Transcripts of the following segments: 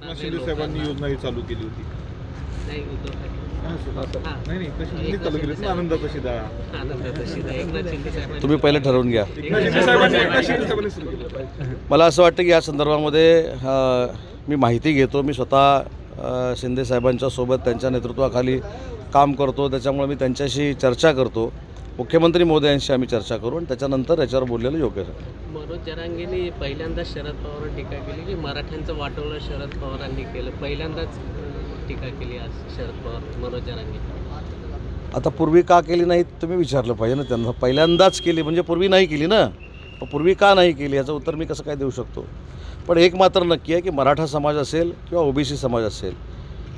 एकनाथ शिंदे साहेबांनी योजना ही चालू केली होती. नाही उद्धव ठाकरे. नाही कशी चालू केली होती? आनंदाचा शिदा. आनंदाचा शिदा एकनाथ शिंदे साहेबांनी. तुम्ही पहिले ठरवून घ्या. एकनाथ शिंदे साहेबांनी सुरू केलं. मला असं वाटतं की या संदर्भामध्ये मी माहिती घेतो. मी स्वतः शिंदे साहेबांच्या सोबत त्यांच्या नेतृत्वाखाली काम करतो, त्याच्यामुळे मी त्यांच्याशी चर्चा करतो. मुख्यमंत्री महोदयांशी आम्ही चर्चा करू आणि त्याच्यानंतर याच्यावर बोललेलं योग्य आहे. मनोज जरांगेंनी पहिल्यांदा शरद पवारांवर टीका केली की मराठ्यांचं वाटोळं शरद पवारांनी केलं. पहिल्यांदाच टीका केली आज शरद पवार मनोज जरांगे. आता पूर्वी का केली नाही तुम्ही विचारलं पाहिजे ना त्यांना. पहिल्यांदाच केली म्हणजे पूर्वी नाही केली ना. पूर्वी का नाही केली याचं उत्तर मी कसं काय देऊ शकतो. पण एक मात्र नक्की आहे की मराठा समाज असेल किंवा ओबीसी समाज असेल,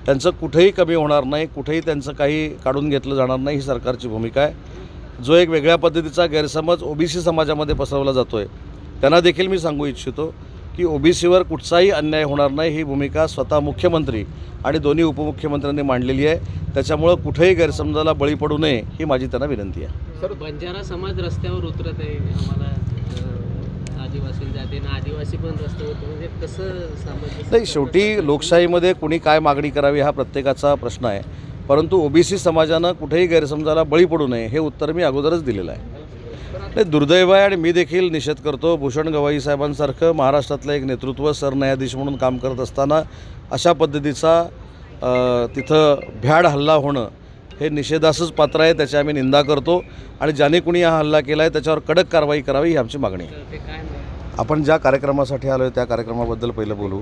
त्यांचं कुठेही कमी होणार नाही, कुठेही त्यांचं काही काढून घेतलं जाणार नाही, ही सरकारची भूमिका आहे. जो एक वेगळ्या पद्धतीचा गैरसमज ओबीसी समाजामध्ये पसरवला जातो आहे, त्यांना देखील मी सांगू इच्छितो की ओबीसीवर कुठचाही अन्याय होणार नाही, ही भूमिका स्वतः मुख्यमंत्री आणि दोन्ही उपमुख्यमंत्र्यांनी मांडलेली आहे. त्याच्यामुळं कुठेही गैरसमजाला बळी पडू नये ही माझी त्यांना विनंती आहे. सर, बंजारा समाज रस्त्यावर उतरत आहे, आम्हाला आदिवासी जातीनं आदिवासी पण रस्त्यावर म्हणजे कसं सामाजिक. नाही, शेवटी लोकशाहीमध्ये कुणी काय मागणी करावी हा प्रत्येकाचा प्रश्न आहे, परंतु ओबीसी समाजानं कुठेही गैरसमजाला बळी पडू नये हे उत्तर मी अगोदरच दिलेलं आहे. ते दुर्दैव आहे आणि मी देखील निषेध करतो. भूषण गवाई साहेबांसारखं महाराष्ट्रातलं एक नेतृत्व सरन्यायाधीश म्हणून काम करत असताना अशा पद्धतीचा तिथं भ्याड हल्ला होणं हे निषेधासच पात्र आहे. त्याची आम्ही निंदा करतो आणि ज्याने कुणी हा हल्ला केला आहे त्याच्यावर कडक कारवाई करावी ही आमची मागणी आहे. ते काय नाही. आपण ज्या कार्यक्रमासाठी आलो आहे त्या कार्यक्रमाबद्दल पहिलं बोलू.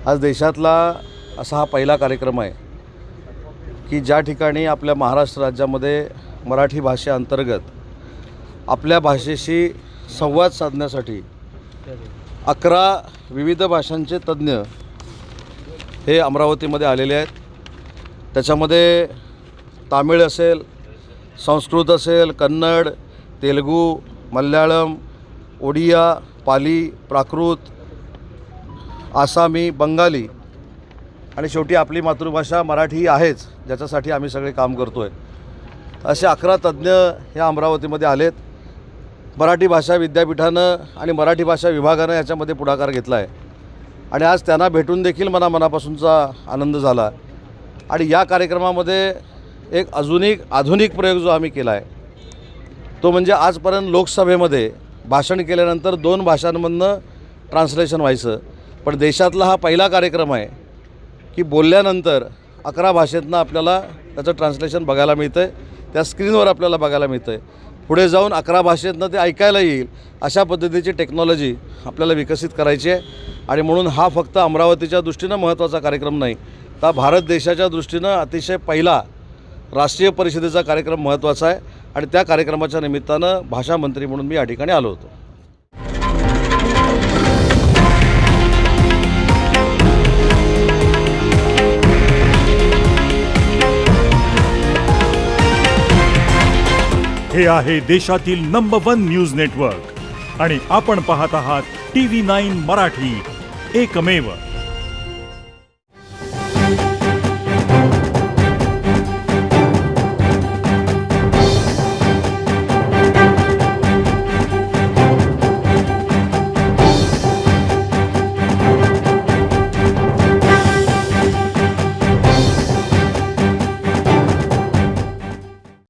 आज देशातला असा हा पहिला कार्यक्रम आहे की ज्या ठिकाणी आपल्या महाराष्ट्र राज्यामध्ये मराठी भाषेअंतर्गत आपल्या भाषेशी संवाद साधण्यासाठी 11 विविध भाषांचे तज्ज्ञ हे अमरावतीमध्ये आलेले आहेत. त्याच्यामध्ये तामिळ असेल, संस्कृत असेल, कन्नड, तेलुगू, मल्याळम, ओडिया, पाली, प्राकृत, आसामी, बंगाली आणि शेवटी आपली मातृभाषा मराठी ही आहेच, ज्याच्यासाठी आम्ही सगळे काम करतो आहे. असे 11 तज्ज्ञ ह्या अमरावतीमध्ये आलेत. मराठी भाषा विद्यापीठानं आणि मराठी भाषा विभागानं याच्यामध्ये पुढाकार घेतला आहे आणि आज त्यांना भेटून देखील मला मनापासूनचा आनंद झाला. आणि या कार्यक्रमामध्ये एक आधुनिक प्रयोग जो आम्ही केला आहे तो म्हणजे आजपर्यंत लोकसभेमध्ये भाषण केल्यानंतर 2 भाषांमधनं ट्रान्सलेशन व्हायचं, पण देशातला हा पहिला कार्यक्रम आहे की बोलल्यानंतर 11 भाषेतनं आपल्याला त्याचं ट्रान्सलेशन बघायला मिळतं आहे, त्या स्क्रीनवर आपल्याला बघायला मिळतं आहे. पुढे जाऊन 11 भाषेतनं ते ऐकायला येईल अशा पद्धतीची टेक्नॉलॉजी आपल्याला विकसित करायची आहे. आणि म्हणून हा फक्त अमरावतीच्या दृष्टीनं महत्त्वाचा कार्यक्रम नाही, तर भारत देशाच्या दृष्टीनं अतिशय पहिला राष्ट्रीय परिषदेचा कार्यक्रम महत्त्वाचा आहे आणि त्या कार्यक्रमाच्या निमित्तानं भाषा मंत्री म्हणून मी या ठिकाणी आलो होतो. हे आहे देशातील नंबर 1 न्यूज नेटवर्क आणि आपण पाहत आहात TV9 मराठी, एकमेव.